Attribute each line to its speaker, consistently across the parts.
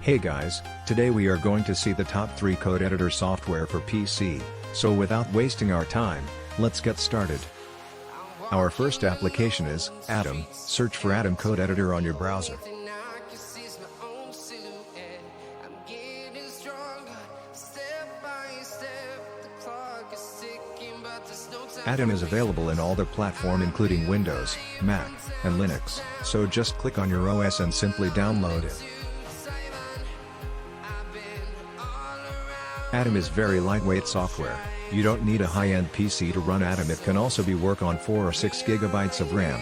Speaker 1: Hey guys, today we are going to see the top 3 code editor software for PC, so without wasting our time, let's get started. Our first application is Atom. Search for Atom Code Editor on your browser. Atom is available in all the platform including Windows, Mac, and Linux, so just click on your OS and simply download it. Atom is very lightweight software. You don't need a high-end PC to run Atom. It can also be work on 4 or 6 GB of RAM.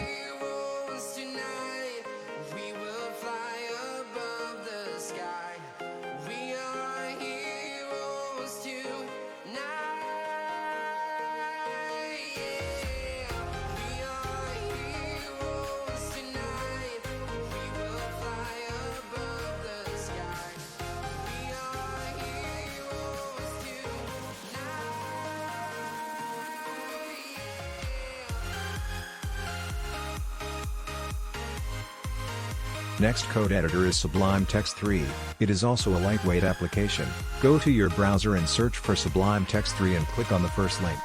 Speaker 1: Next code editor is Sublime Text 3. It is also a lightweight application. Go to your browser and search for Sublime Text 3 and click on the first link.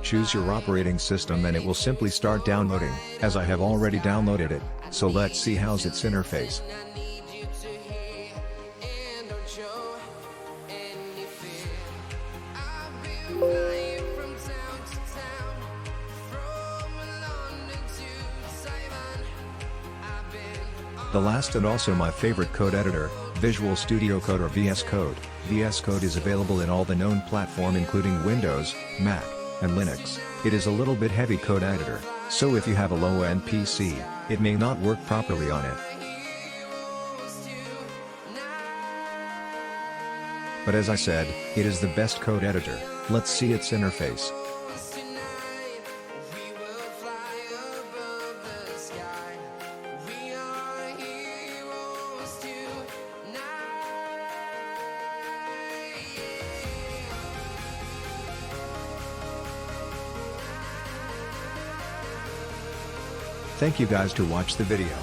Speaker 1: Choose your operating system and it will simply start downloading, as I have already downloaded it, so let's see how's its interface. The last and also my favorite code editor, Visual Studio Code or VS Code. VS Code is available in all the known platform including Windows, Mac, and Linux. It is a little bit heavy code editor, so if you have a low-end PC, it may not work properly on it. But as I said, it is the best code editor. Let's see its interface. Thank you guys to watch the video.